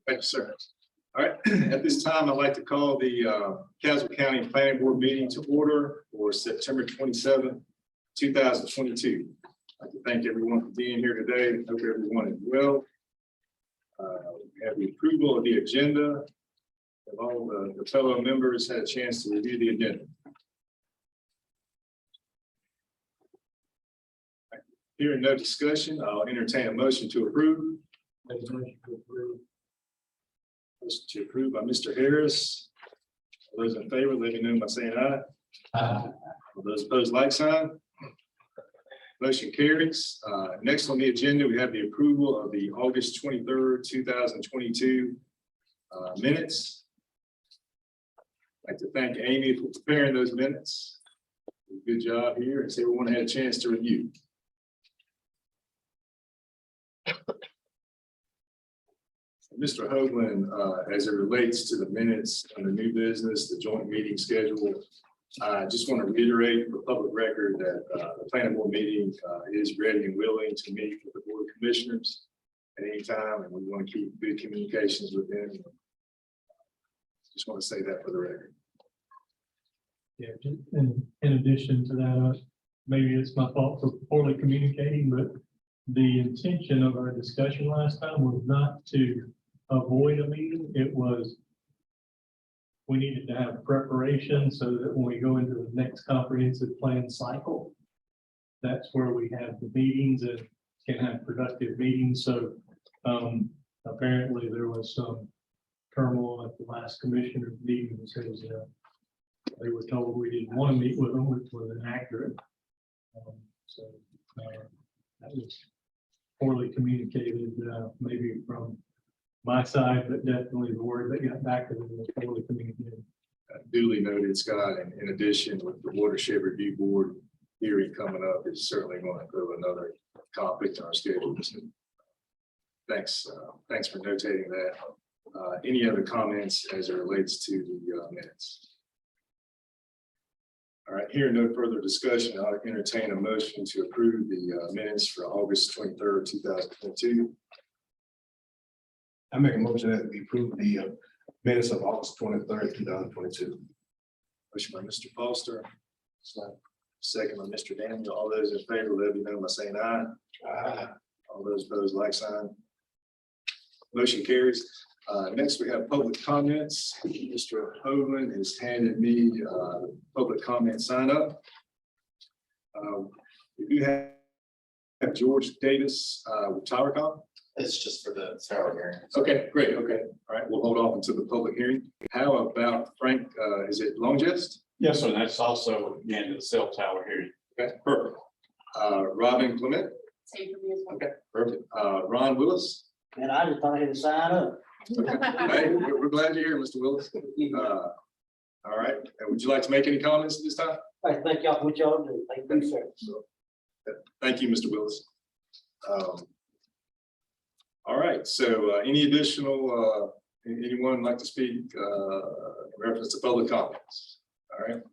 Thank you, sir. All right, at this time, I'd like to call the Caswell County Planning Board meeting to order for September 27th, 2022. I'd like to thank everyone for being here today. Hope everyone is well. We have the approval of the agenda. Have all the fellow members had a chance to review the agenda? Hearing no discussion, I'll entertain a motion to approve. Motion to approve by Mr. Harris. All those in favor, let me know by saying aye. Aye. All those opposed, like sign. Motion carries. Next on the agenda, we have the approval of the August 23rd, 2022 minutes. I'd like to thank Amy for preparing those minutes. Good job here, and everyone had a chance to review. Mr. Hoagland, as it relates to the minutes and the new business, the joint meeting schedule, I just want to reiterate for public record that the planning board meeting is ready and willing to meet with the board of commissioners at any time, and we want to keep good communications with them. Just want to say that for the record. Yeah, in addition to that, maybe it's my fault for poorly communicating, but the intention of our discussion last time was not to avoid a meeting. It was we needed to have preparation so that when we go into the next comprehensive plan cycle, that's where we have the meetings and can have productive meetings. So apparently there was some turmoil at the last commissioner meeting because they were told we didn't want to meet with them, which was inaccurate. That was poorly communicated, maybe from my side, but definitely the word that got back to them was poorly communicated. Duly noted, Scott, and in addition, with the watershed review board hearing coming up, is certainly going to throw another conflict in our schedules. Thanks for notating that. Any other comments as it relates to the minutes? All right, here, no further discussion. I'll entertain a motion to approve the minutes for August 23rd, 2022. I make a motion that we approve the minutes of August 23rd, 2022. Motion by Mr. Foster. Second by Mr. Daniel. All those in favor, let me know by saying aye. Aye. All those opposed, like sign. Motion carries. Next, we have public comments. Mr. Hoagland has handed me public comment sign up. We do have George Davis with TowerCom. It's just for the tower hearing. Okay, great. Okay. All right. We'll hold off until the public hearing. How about Frank? Is it Longest? Yes, sir. That's also the end of the cell tower hearing. Okay, perfect. Robin Clement. Same for me as well. Okay, perfect. Ron Willis. And I just thought I had to sign up. Hey, we're glad you're here, Mr. Willis. All right. Would you like to make any comments at this time? I thank y'all for what y'all do. Thank you, sir. Thank you, Mr. Willis. All right. So any additional, anyone like to speak in reference to public comments? All right.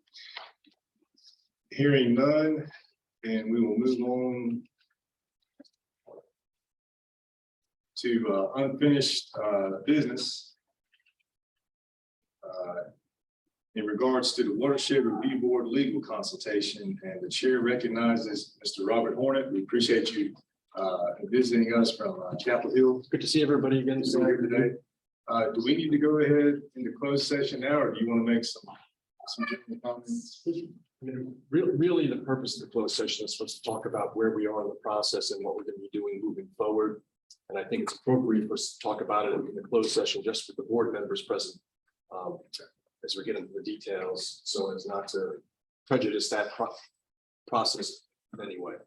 Hearing none, and we will move on to unfinished business in regards to the Watershed Review Board legal consultation, and the chair recognizes Mr. Robert Hornet. We appreciate you visiting us from Chapel Hill. Good to see everybody again Here today. Do we need to go ahead into closed session now, or do you want to make some general comments? Really, the purpose of the closed session is supposed to talk about where we are in the process and what we're going to be doing moving forward. And I think it's appropriate for us to talk about it in the closed session just with the board members present as we get into the details, so as not to prejudice that process in any way.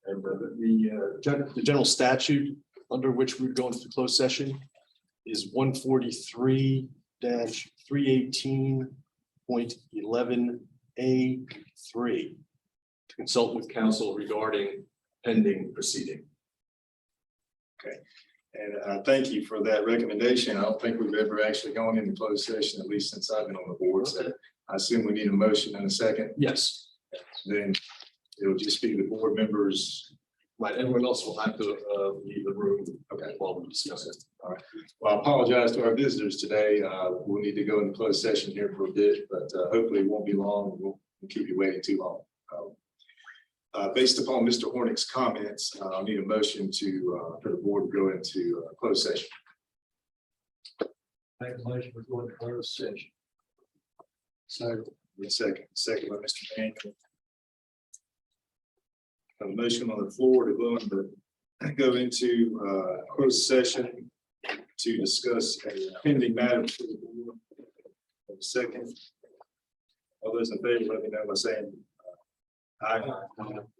And the general statute under which we go into the closed session is 143-318.11A3 to consult with counsel regarding pending proceeding. Okay, and thank you for that recommendation. I don't think we've ever actually gone into closed session, at least since I've been on the board. So I assume we need a motion in a second. Yes. Then it'll just be the board members Right, everyone else will have to leave the room. Okay. While we discuss it. Well, I apologize to our visitors today. We'll need to go into closed session here for a bit, but hopefully it won't be long. We'll keep you waiting too long. Based upon Mr. Hornick's comments, I'll need a motion for the board to go into closed session. Make a motion for going to closed session. Second by Mr. Daniel. A motion on the floor to go into closed session to discuss a pending matter. For the board. Second. All those in favor, let me know by saying aye.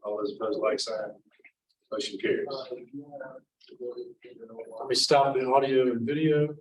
All those opposed, like sign. Motion carries. Let me stop the audio and video.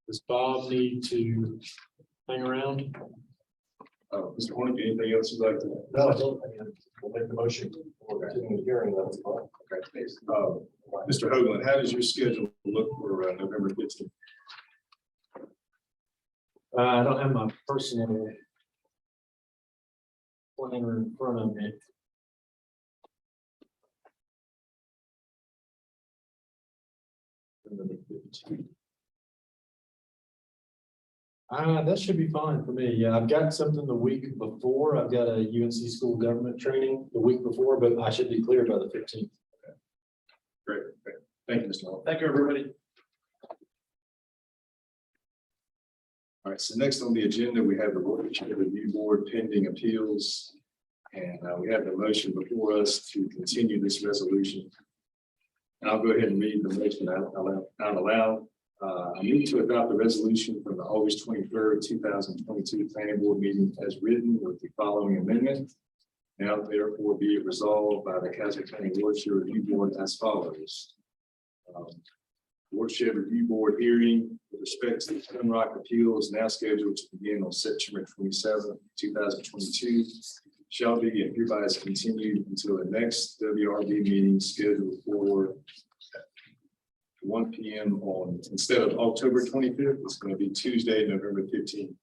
Does Bob need to hang around? Mr. Horn, anything else you'd like to? No, I don't. We'll make the motion. We're continuing the hearing. That's fine. Okay, thanks. Mr. Hoagland, how does your schedule look for November 15th? I don't have my personal planner in front of me. That should be fine for me. Yeah, I've got something the week before. I've got a UNC school government training the week before, but I should be clear by the 15th. Great. Thank you, Mr. Hall. Thank you, everybody. All right, so next on the agenda, we have the Watershed Review Board pending appeals. And we have the motion before us to continue this resolution. And I'll go ahead and read the motion out loud. I move to adopt the resolution from the August 23rd, 2022 Planning Board meeting as written with the following amendment. Now therefore be it resolved by the Castle County Watershed Review Board as follows. Watershed Review Board hearing with respect to the Twin Rock appeals now scheduled to begin on September 27th, 2022. Shall be and hereby is continued until the next WRB meeting scheduled for 1 p.m. on, instead of October 25th, it's going to be Tuesday, November 15th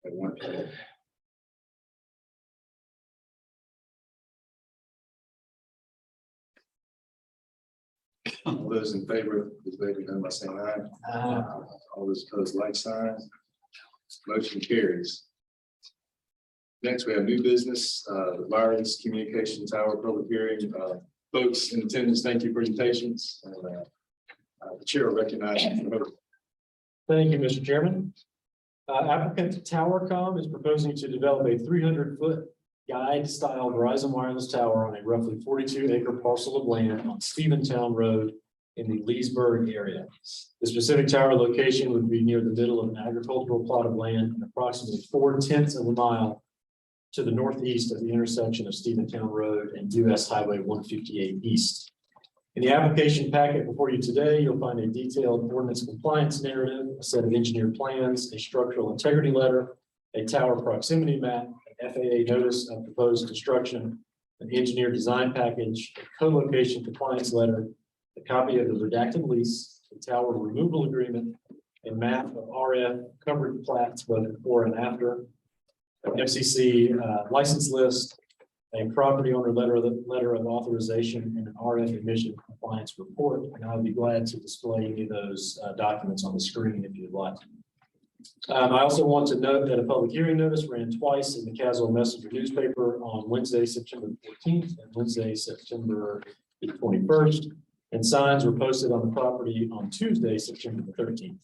at 1 p.m. All those in favor, please let me know by saying aye. All those opposed, like sign. Motion carries. Next, we have new business, the wireless communication tower public hearing. Folks in attendance, thank you for your patience. And the chair will recognize you. Thank you, Mr. Chairman. Applicant TowerCom is proposing to develop a 300-foot guide-style Verizon wireless tower on a roughly 42-acre parcel of land on Steventown Road in the Leesburg area. The specific tower location would be near the middle of an agricultural plot of land and approximately 4/10 of a mile to the northeast of the intersection of Steventown Road and US Highway 158 East. In the application packet before you today, you'll find a detailed ordinance compliance narrative, a set of engineered plans, a structural integrity letter, a tower proximity map, an FAA notice of proposed construction, an engineer design package, a co-location compliance letter, a copy of the redacted lease, a tower removal agreement, a map of RF covered plats both before and after, an FCC license list, a property owner letter of authorization, and an RF emission compliance report. And I'll be glad to display any of those documents on the screen if you'd like. I also want to note that a public hearing notice ran twice in the Castle Messenger newspaper on Wednesday, September 14th and Wednesday, September 21st. And signs were posted on the property on Tuesday, September 13th.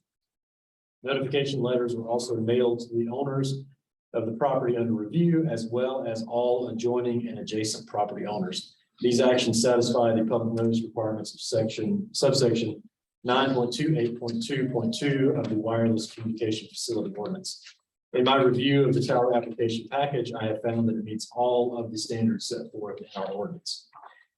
Notification letters were also mailed to the owners of the property under review, as well as all adjoining and adjacent property owners. These actions satisfy the public notice requirements of subsection 9.28.2.2 of the wireless communication facility ordinance. In my review of the tower application package, I have found that it meets all of the standards set forth in our ordinance.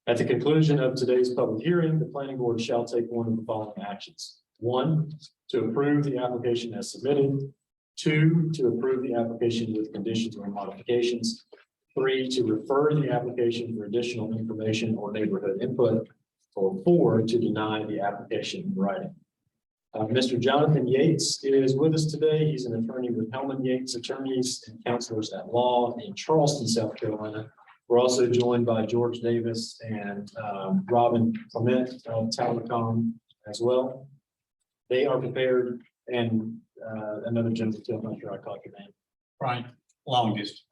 At the conclusion of today's public hearing, the planning board shall take one of the following actions. 1, to approve the application as submitted. 2, to approve the application with conditions or modifications. 3, to refer the application for additional information or neighborhood input. Or 4, to deny the application in writing. Mr. Jonathan Yates is with us today. He's an attorney with Hellman Yates Attorneys and Counselors at Law in Charleston, South Carolina. We're also joined by George Davis and Robin Clement of TowerCom as well. They are prepared, and another gentleman, I'm not sure I caught your name. Right, longest.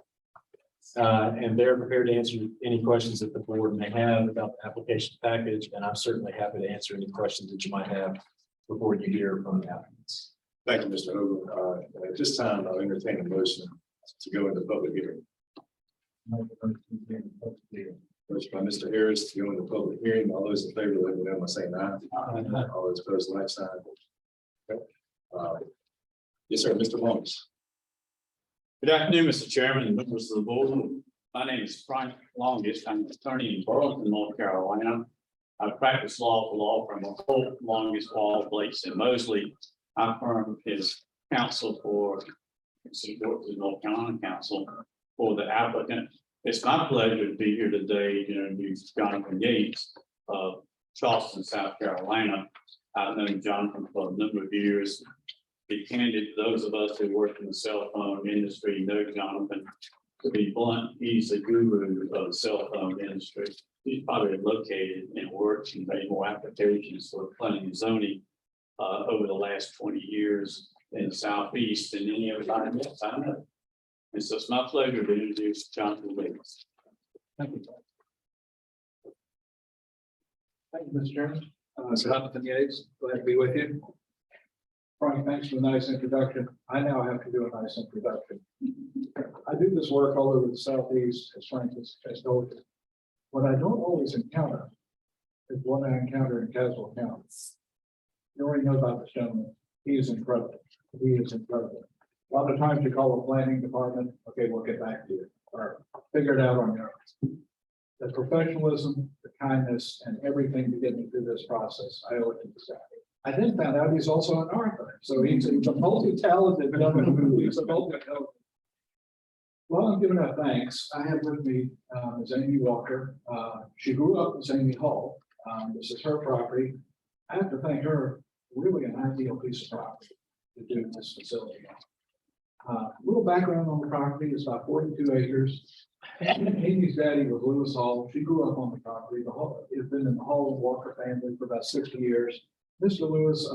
And they're prepared to answer any questions that the board may have about the application package, and I'm certainly happy to answer any questions that you might have before you hear from the applicants. Thank you, Mr. Hoagland. At this time, I'll entertain a motion to go into public hearing. Motion by Mr. Harris to go into public hearing. All those in favor, let me know by saying aye. All those opposed, like sign. Okay. Yes, sir, Mr. Longest. Good afternoon, Mr. Chairman and members of the board. My name is Frank Longest. I'm an attorney in Burlington, North Carolina. I practice law for law firm of Holt, Longest, Wall, Blakes, and Mosley. Our firm is counsel for, support the North Carolina Council for the applicant. It's my pleasure to be here today to introduce Jonathan Yates of Charleston, South Carolina. I've known Jonathan for a number of years. Be candid, those of us who work in the cell phone industry know Jonathan. To be blunt, he's a guru of the cell phone industry. He's probably located and worked and made more applications for planning and zoning over the last 20 years in the Southeast than any everybody else I know. And so it's my pleasure to introduce Jonathan Yates. Thank you. Thank you, Mr. Chairman. Jonathan Yates, glad to be with you. Frank, thanks for the nice introduction. I now have to do a nice introduction. I do this work all over the Southeast, as Frank has told you. What I don't always encounter is what I encounter in Caswell County. You already know about this gentleman. He is incredible. He is incredible. A lot of times you call the planning department, okay, we'll get back to you, or figure it out on your own. The professionalism, the kindness, and everything to get me through this process, I owe it to this guy. I then found out he's also an author, so he's a multi-talented gentleman. He's a multi-talented. Well, I'm giving out thanks. I have with me Ms. Amy Walker. She grew up with Amy Hall. This is her property. I have to thank her, really an ideal piece of property to do this facility. Little background on the property is about 42 acres. Amy's daddy was Lewis Hall. She grew up on the property. The Hall has been in the Hall and Walker family for about 60 years. Mr. Lewis,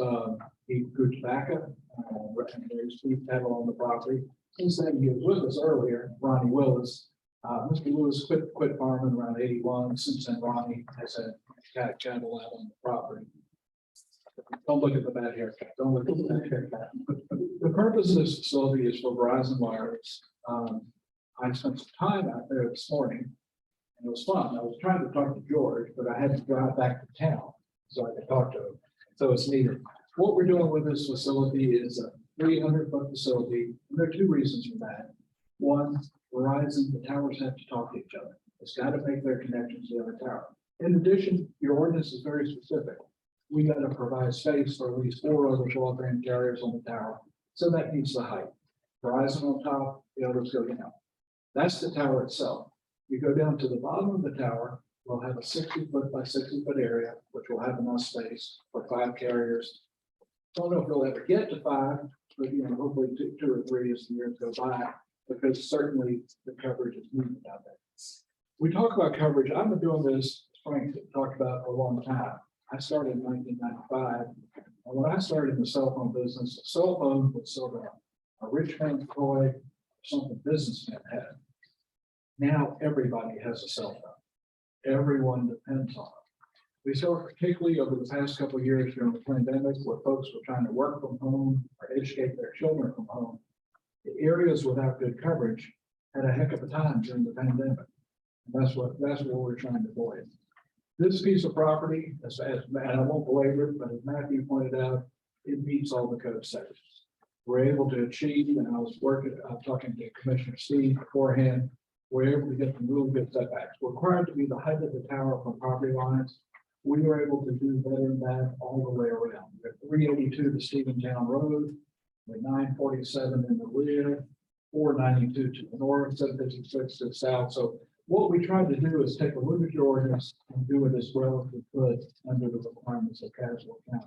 he grew tobacco, and raised beef cattle on the property. Since then, he was with us earlier, Ronnie Willis. Mr. Lewis quit farming around 81. Since then, Ronnie has had cattle out on the property. Don't look at the bad haircut. Don't look at the bad haircut. The purpose of this facility is for Verizon Wireless. I spent some time out there this morning, and it was fun. I was trying to talk to George, but I had to drive back to town so I could talk to him. So it's needed. What we're doing with this facility is a 300-foot facility. And there are two reasons for that. One, Verizon, the towers have to talk to each other. It's got to make their connections to the other tower. In addition, your ordinance is very specific. We got to provide space for at least 4 other broadband carriers on the tower. So that needs the height. Verizon on top, the others go down. That's the tower itself. You go down to the bottom of the tower, we'll have a 60-foot by 60-foot area, which will have enough space for 5 carriers. Don't know if we'll ever get to 5, but hopefully 2 or 3 as the years go by, because certainly the coverage is moving out there. We talk about coverage. I've been doing this, Frank talked about for a long time. I started in 1995, and when I started in the cell phone business, the cell phone was sort of a rich man's toy, something businessmen had. Now everybody has a cell phone. Everyone depends on it. We saw particularly over the past couple of years during the pandemic, where folks were trying to work from home or educate their children from home. The areas without good coverage had a heck of a time during the pandemic. And that's what we're trying to avoid. This piece of property, and I won't belabor it, but as Matthew pointed out, it meets all the code sections. We're able to achieve, and I was talking to Commissioner Steve beforehand, we're able to get some really good setbacks. We're required to be the height of the tower from property lines. We were able to do better than that all the way around. We're 382 to Stephentown Road, we're 947 in the rear, 492 to the north, 756 to the south. So what we tried to do is take a look at your ordinance and do it as well as we could under the requirements of Caswell County.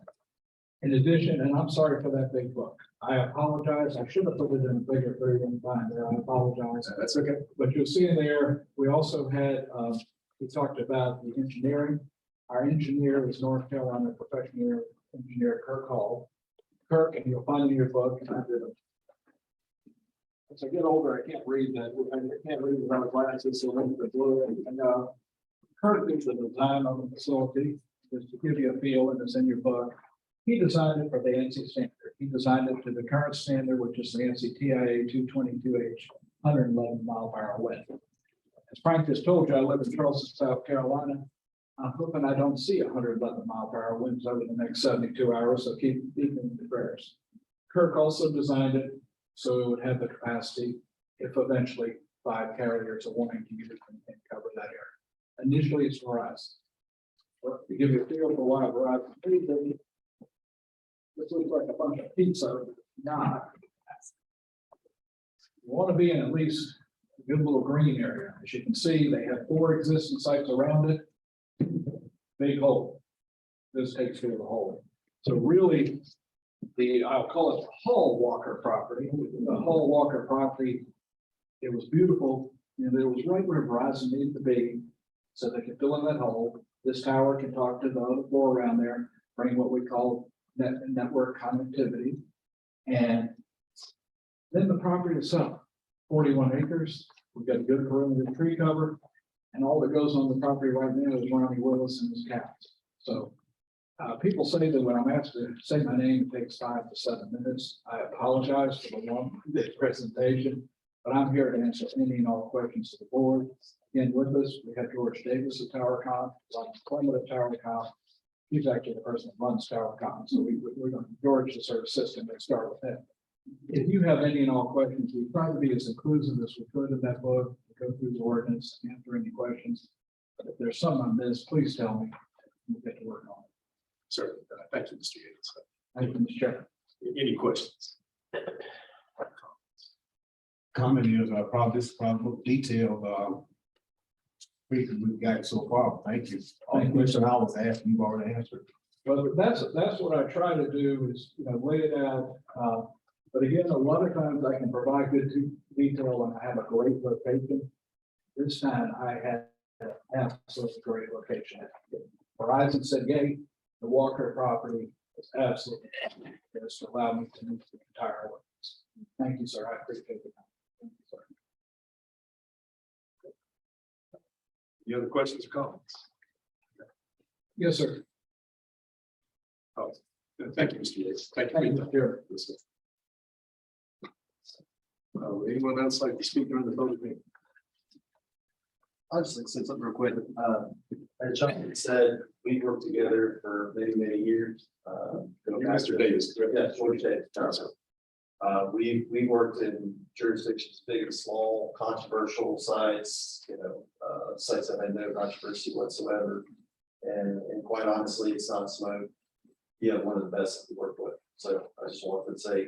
In addition, and I'm sorry for that big book. I apologize. I should have put it in a bigger 31 there. I apologize. That's okay. But you'll see in there, we also had, we talked about the engineering. Our engineer is North Carolina professional engineer Kirk Hall. Kirk, and you'll find in your book, and I did as I get older, I can't read that. I can't read without glasses, so I'm the blue. And Kirk did the design of the facility, just to give you a feel, and it's in your book. He designed it for the ANSI standard. He designed it to the current standard, which is the ANSI TIA 222H, 111 mile per hour wind. As Frank just told you, I live in Charleston, South Carolina. I'm hoping I don't see 111 mile per hour winds over the next 72 hours, so keep in the prayers. Kirk also designed it so it would have the capacity if eventually 5 carriers are wanting to use it and cover that area. Initially, it's Verizon. But to give you a feel for why Verizon, This looks like a bunch of pizza, not. You want to be in at least a good little green area. As you can see, they have 4 existing sites around it. Big hole. This takes care of the hole. So really, I'll call it the Hall Walker property. The Hall Walker property, it was beautiful, and it was right where Verizon needed to be. So they can fill in that hole. This tower can talk to the other 4 around there, bring what we call network connectivity. And then the property itself, 41 acres, we've got a good perimeter tree cover. And all that goes on the property right now is Ronnie Willis and his cats. So people say that when I'm asked to say my name, it takes 5 to 7 minutes. I apologize for the long presentation, but I'm here to answer any and all questions to the board. Again, with us, we have George Davis of TowerCom, Ron Clement of TowerCom. He's actually the person that runs TowerCom, so we're going, George is our assistant, let's start with him. If you have any and all questions, we try to be as inclusive as we could in that book, go through the ordinance, answer any questions. But if there's some I missed, please tell me. We'll get to work on it. Sir, thank you, Mr. Yates. Thank you, Mr. Chairman. Any questions? Comment is, this probably detailed, briefing we've got so far. Thank you. All the questions I was asking, you've already answered. But that's what I try to do is, lay it out. But again, a lot of times I can provide good detail when I have a great location. This time I had an absolutely great location. Verizon said, yay, the Walker property is absolutely, just allow me to move the entire ordinance. Thank you, sir. I appreciate it. Thank you, sir. Any other questions or comments? Yes, sir. Oh, thank you, Mr. Yates. Thank you. Thank you, Mr. Chair. Yes, sir. Anyone else like to speak during the public meeting? I'll just like say something real quick. As John said, we worked together for many, many years. Mr. Davis. correct? Yeah, George Davis. We worked in jurisdictions, big and small, controversial sites, sites that had no controversy whatsoever. And quite honestly, it's not smoke. Yeah, one of the best to work with. So I just wanted to say,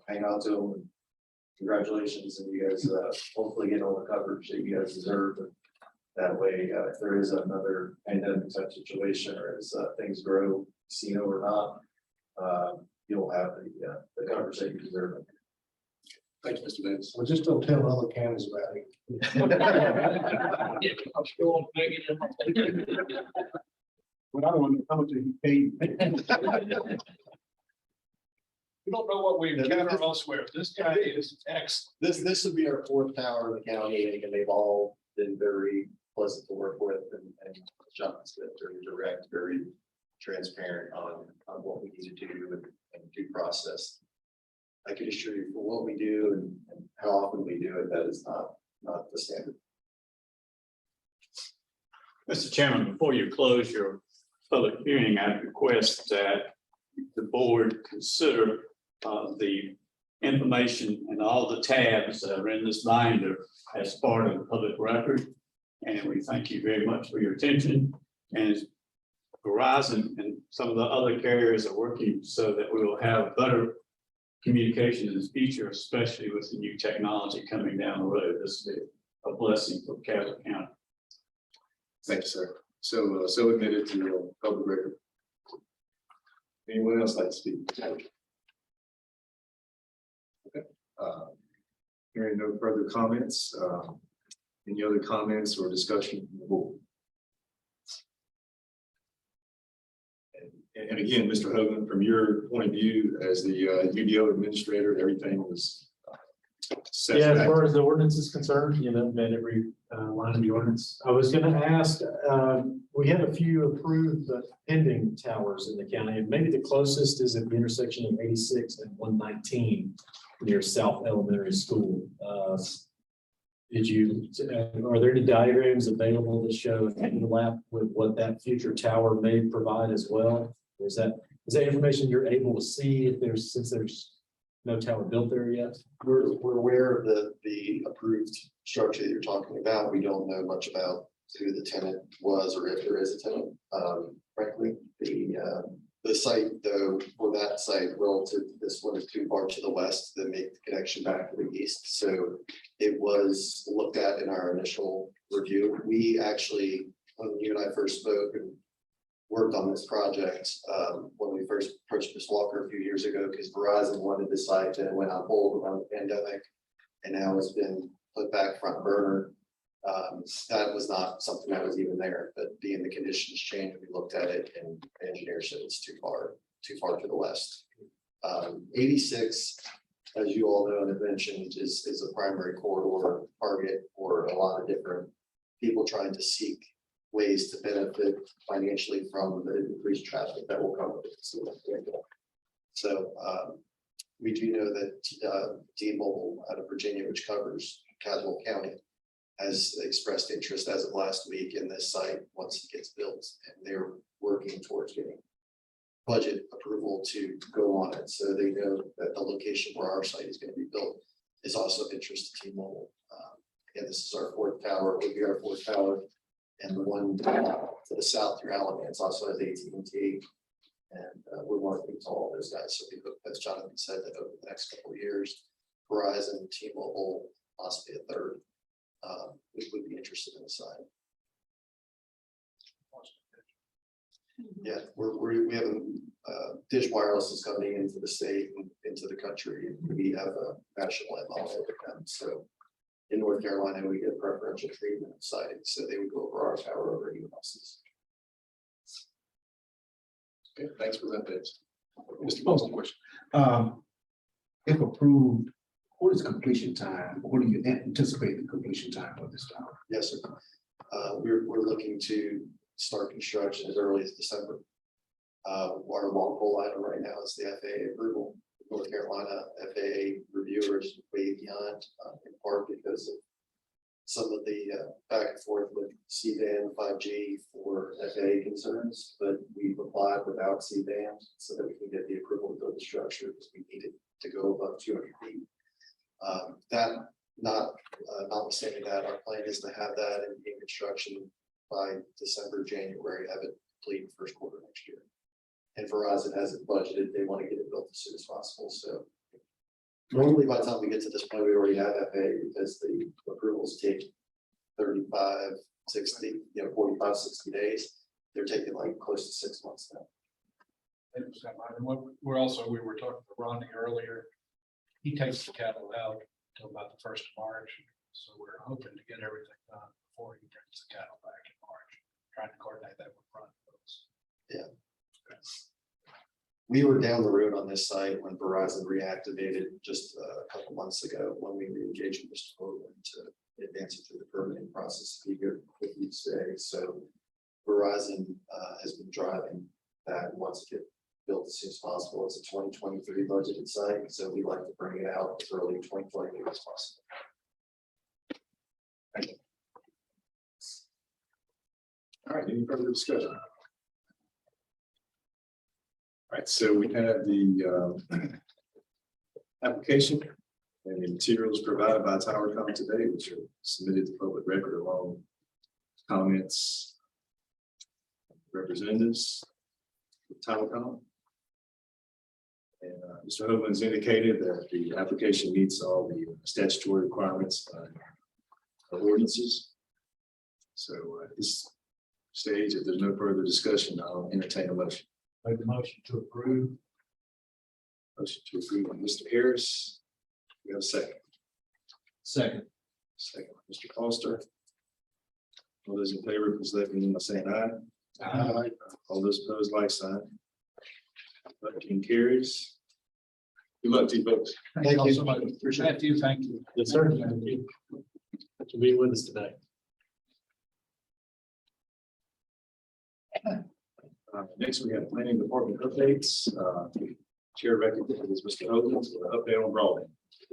hang on to them. And congratulations, and you guys hopefully get all the coverage that you guys deserve. And that way, if there is another pandemic type situation, or as things grow, casino or not, you'll have the coverage that you deserve. Thank you, Mr. Davis. Well, just don't tell other counties about it. I'm still making it. But I don't want to come to you paid. You don't know what we encounter elsewhere. This guy is excellent. This would be our 4th tower in the county, and they've all been very pleasant to work with, and John's been very direct, very transparent on what we need to do and due process. I can assure you, for what we do and how often we do it, that is not the standard. Mr. Chairman, before you close your public hearing, I request that the board consider the information and all the tabs that are in this binder as part of the public record. And we thank you very much for your attention. And Verizon and some of the other carriers are working so that we will have better communication in the future, especially with the new technology coming down the road. This is a blessing for Castle County. Thank you, sir. So admitted to your public record. Anyone else like to speak? Okay. Hearing no further comments, any other comments or discussion from the board? And again, Mr. Hogan, from your point of view as the UDO administrator, everything was set. Yeah, as far as the ordinance is concerned, met every line of the ordinance. I was gonna ask, we have a few approved but pending towers in the county, and maybe the closest is at the intersection of 86 and 119 near South Elementary School. Are there any diagrams available to show an overlap with what that future tower may provide as well? Or is that information you're able to see since there's no tower built there yet? We're aware of the approved structure that you're talking about. We don't know much about who the tenant was or if there is a tenant. Frankly, the site though, for for that site relative to this one is too far to the west to make the connection back to the east. So it was looked at in our initial review. We actually, when you and I first spoke and worked on this project, when we first approached Ms. Walker a few years ago, because Verizon wanted the site and it went on hold around the pandemic. And now it's been put back front burner. That was not something that was even there, but being the conditions changed, we looked at it and the engineer said it's too far to the west. 86, as you all know and have mentioned, is a primary corridor target for a lot of different people trying to seek ways to benefit financially from the increased traffic that will come with it. So we do know that T-Mobile out of Virginia, which covers Caswell County, has expressed interest as of last week in this site once it gets built, and they're working towards getting budget approval to go on it. So they know that the location where our site is going to be built is also of interest to T-Mobile. Again, this is our fourth tower, it will be our fourth tower. And the one to the south through Alamance also has AT&T. And we're working with all those guys. So we hope, as Jonathan said, that over the next couple of years, Verizon, T-Mobile, possibly a third, we would be interested in the site. Yeah, we have a Dish Wireless is coming into the state and into the country, and we have a national MLA with them. So in North Carolina, we get preferential treatment siting, so they would go over our tower over anyone else's. Okay, thanks for that, Dave. Mr. Post, question. If approved, what is completion time? What do you anticipate the completion time of this tower? Yes, sir. We're looking to start construction as early as December. Our long pole item right now is the FAA approval. North Carolina FAA reviewers way behind, in part because of some of the back and forth with C-band 5G for FAA concerns, but we've applied without C-band so that we can get the approval to build the structure because we need it to go above 200 feet. Notwithstanding that, our plan is to have that in construction by December, January, have it complete first quarter next year. And Verizon has it budgeted, they want to get it built as soon as possible, so. Normally, by the time we get to this point, we already have FAA because the approvals take 35, 60, 45, 60 days. They're taking like close to 6 months now. And what we were talking to Ronnie earlier. He takes the cattle out until about the 1st of March. So we're hoping to get everything done before he brings the cattle back in March. Trying to coordinate that with Ron. Yeah. We were down the road on this site when Verizon reactivated just a couple months ago when we re-engaged with Mr. Hoagland to advance it through the permitting process. Be here with you today. So Verizon has been driving that and wants to get built as soon as possible. It's a 2023 budgeted site, so we'd like to bring it out as early in 2023 as possible. Thank you. All right, any further discussion? All right, so we have the application and the materials provided by TowerCom today, which are submitted to public record along with comments, representatives of TowerCom. And Mr. Hoagland's indicated that the application meets all the statutory requirements of ordinances. So at this stage, if there's no further discussion, I'll entertain a motion. Make the motion to approve. Motion to approve by Mr. Harris. We have a second. Second. Second, Mr. Foster. All those in favor, please let me know by saying aye. Aye. All those opposed, like sign. Motion carries. Good luck to you folks. Thank you so much. Appreciate you. Thank you. Yes, sir. Thank you. Thanks for being with us today. Next, we have planning department updates. Chair recognizes Mr. Hoagland for an update on broadband.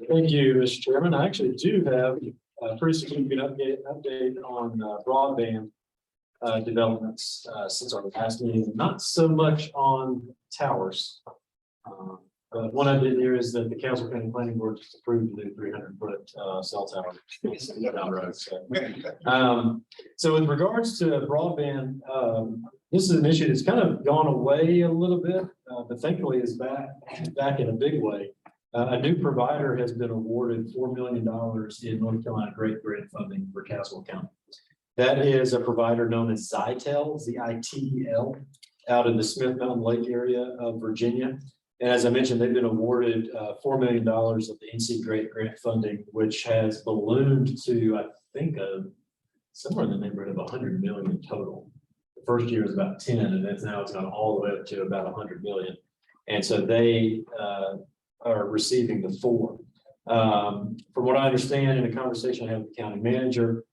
Thank you, Mr. Chairman. I actually do have a pretty significant update on broadband developments since our last meeting, not so much on towers. One I did here is that the Council County Planning Board just approved the new 300-foot cell tower. Down the road, so. So with regards to broadband, this is an issue that's kind of gone away a little bit, but thankfully is back in a big way. A new provider has been awarded $4 million in North Carolina Great Grant funding for Caswell County. That is a provider known as Zytel, Z-I-T-E-L, out in the Smith Mountain Lake area of Virginia. And as I mentioned, they've been awarded $4 million of the NC Great Grant funding, which has ballooned to, I think, somewhere in the neighborhood of 100 million total. The first year was about 10, and then now it's gone all the way up to about 100 million. And so they are receiving the 4. From what I understand in a conversation I had with the county manager,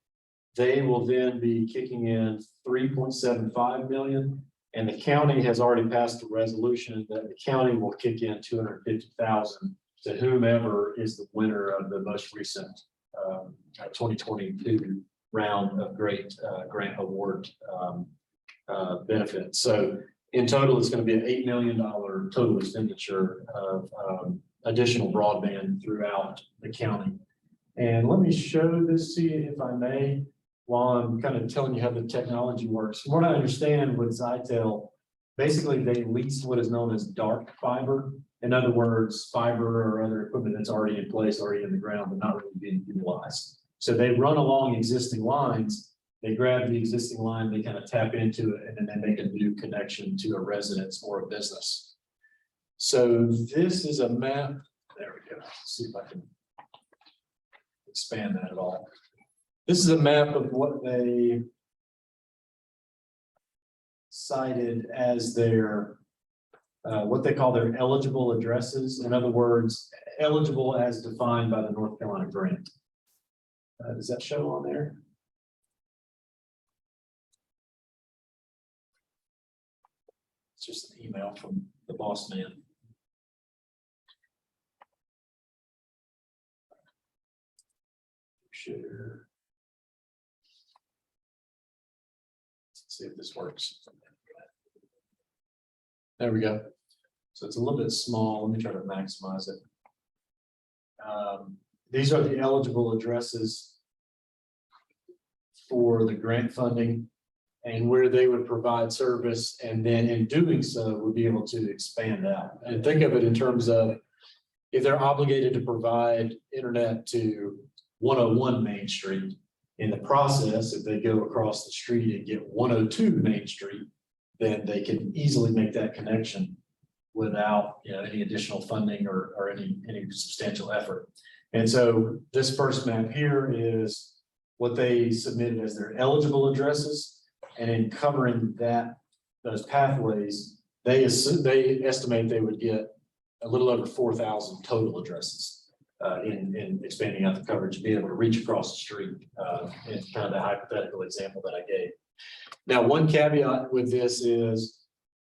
they will then be kicking in 3.75 million. And the county has already passed a resolution that the county will kick in 250,000 to whomever is the winner of the most recent 2022 round of great grant award benefits. So in total, it's going to be an $8 million total expenditure of additional broadband throughout the county. And let me show this to you, if I may, while I'm kind of telling you how the technology works. From what I understand with Zytel, basically they lease what is known as dark fiber. In other words, fiber or other equipment that's already in place, already in the ground, but not really being utilized. So they run along existing lines, they grab the existing line, they kind of tap into it, and then they make a new connection to a residence or a business. So this is a map. There we go. Let's see if I can expand that at all. This is a map of what they cited as their, what they call their eligible addresses. In other words, eligible as defined by the North Carolina grant. Does that show on there? It's just an email from the boss man. Share. See if this works. There we go. So it's a little bit small. Let me try to maximize it. These are the eligible addresses for the grant funding and where they would provide service, and then in doing so, would be able to expand out. And think of it in terms of if they're obligated to provide internet to 101 Main Street. In the process, if they go across the street and get 102 Main Street, then they can easily make that connection without any additional funding or any substantial effort. And so this first map here is what they submitted as their eligible addresses, and in covering those pathways, they estimate they would get a little over 4,000 total addresses. In expanding out the coverage, be able to reach across the street, in kind of the hypothetical example that I gave. Now, one caveat with this is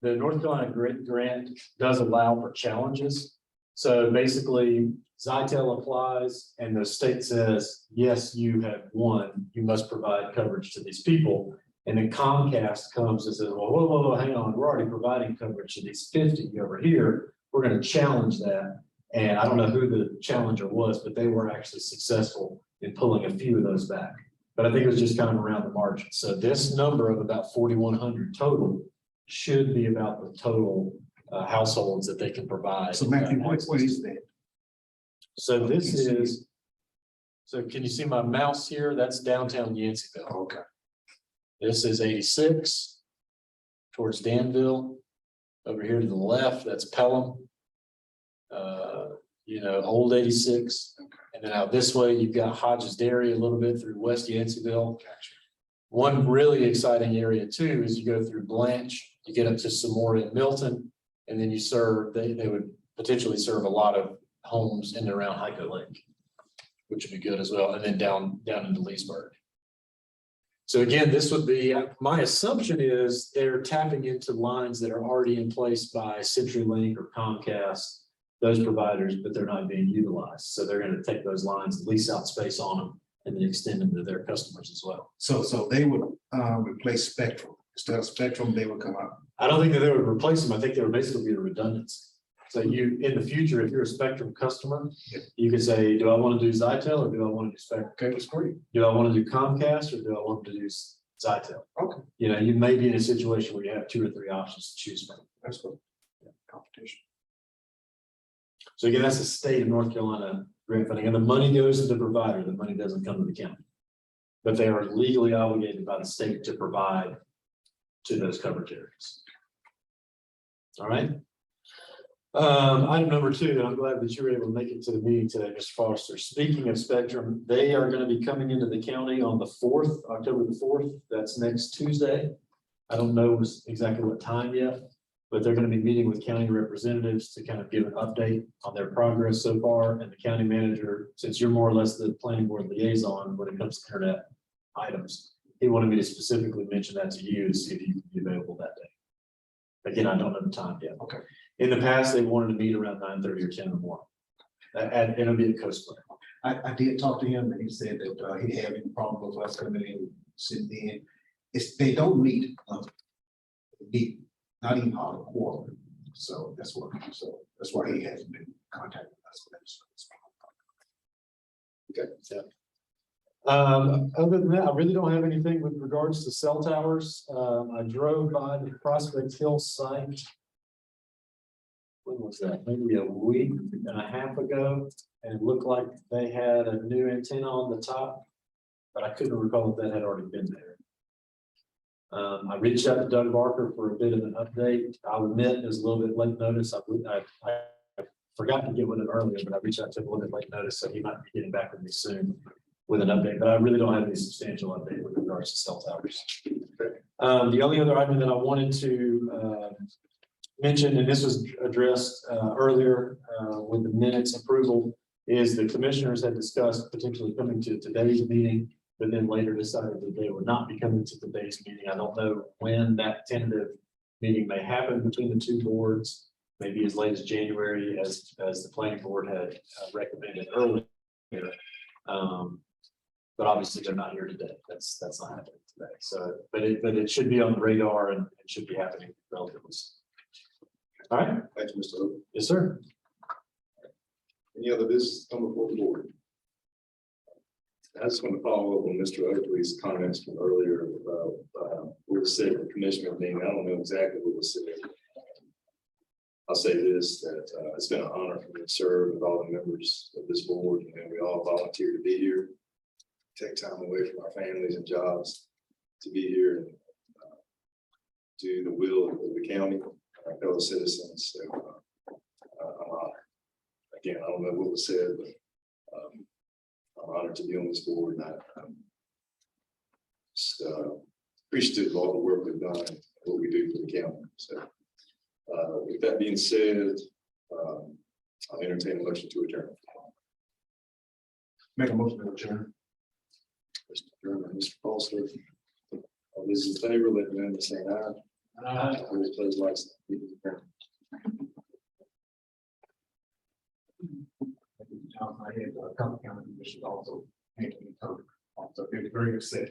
the North Carolina grant does allow for challenges. So basically, Zytel applies and the state says, yes, you have won, you must provide coverage to these people. And then Comcast comes and says, well, whoa, hang on, we're already providing coverage to these 50 over here. We're going to challenge that. And I don't know who the challenger was, but they were actually successful in pulling a few of those back. But I think it was just kind of around the margin. So this number of about 4,100 total should be about the total households that they can provide. So Matthew, what is that? So this is, so can you see my mouse here? That's downtown Yanceyville. Okay. This is 86 towards Danville. Over here to the left, that's Pelham. Old 86. And then out this way, you've got Hodges Dairy a little bit through West Yanceyville. One really exciting area too is you go through Blanche, you get up to Samora and Milton, and then you serve, they would potentially serve a lot of homes in and around Hyco Lake, which would be good as well. And then down into Leesburg. So again, this would be, my assumption is they're tapping into lines that are already in place by CenturyLink or Comcast, those providers, but they're not being utilized. So they're going to take those lines, lease out space on them, and then extend them to their customers as well. So they would replace Spectrum. Instead of Spectrum, they would come out. I don't think that they would replace them. I think they would basically be a redundancy. So you, in the future, if you're a Spectrum customer, you could say, do I want to do Zytel or do I want to do Spectrum? Okay, that's great. Do I want to do Comcast or do I want to do Zytel? Okay. You know, you may be in a situation where you have 2 or 3 options to choose from. That's good. Competition. So again, that's the state of North Carolina grant funding, and the money goes to the provider, the money doesn't come to the county. But they are legally obligated by the state to provide to those coverage areas. All right. Item number 2, I'm glad that you were able to make it to the meeting today, Mr. Foster. Speaking of Spectrum, they are going to be coming into the county on the 4th, October the 4th. That's next Tuesday. I don't know exactly what time yet, but they're going to be meeting with county representatives to kind of give an update on their progress so far. And the county manager, since you're more or less the planning board liaison when it comes to internet items, he wanted me to specifically mention that to you to see if you could be available that day. Again, I don't know the time yet. Okay. In the past, they wanted to meet around 9:30 or 10 in the morning. And it'll be at Coast Clear. I did talk to him and he said that he had any problem with us coming in, sitting in. They don't meet, meet, not even out of quarter. So that's why he hasn't been contacting us. Okay. Yeah. Other than that, I really don't have anything with regards to cell towers. I drove by the Prospect Hill site. When was that? Maybe a week and a half ago, and it looked like they had a new antenna on the top, but I couldn't recall if that had already been there. I reached out to Doug Barker for a bit of an update. I'll admit it was a little bit late notice. I forgot to get with him earlier, but I reached out to him a little bit late notice, so he might be getting back with me soon with an update, but I really don't have any substantial update with regards to cell towers. The only other item that I wanted to mention, and this was addressed earlier with the minutes approval, is the commissioners had discussed potentially coming to today's meeting, but then later decided that they would not be coming to today's meeting. I don't know when that tentative meeting may happen between the 2 boards, maybe as late as January, as the planning board had recommended earlier. But obviously they're not here today. That's not happening today. So, but it should be on the radar and it should be happening relatively soon. All right. Thank you, Mr. Oak. Yes, sir. Any other business come before the board? I just want to follow up on Mr. Oakley's comments from earlier about what was said at the commissioner meeting. I don't know exactly what was said. I'll say this, that it's been an honor for me to serve with all the members of this board, and we all volunteer to be here, take time away from our families and jobs to be here and do the will of the county, our fellow citizens. So I'm honored. Again, I don't know what was said, but I'm honored to be on this board, and I'm just appreciative of all the work we've done and what we do for the county. So with that being said, I'll entertain a motion to adjourn. Make a motion to adjourn. Mr. German, Mr. Foster. All those in favor, let me know by saying aye. Those opposed, like sign. Meeting adjourned. I had a couple county commissioners also. Also, very upset.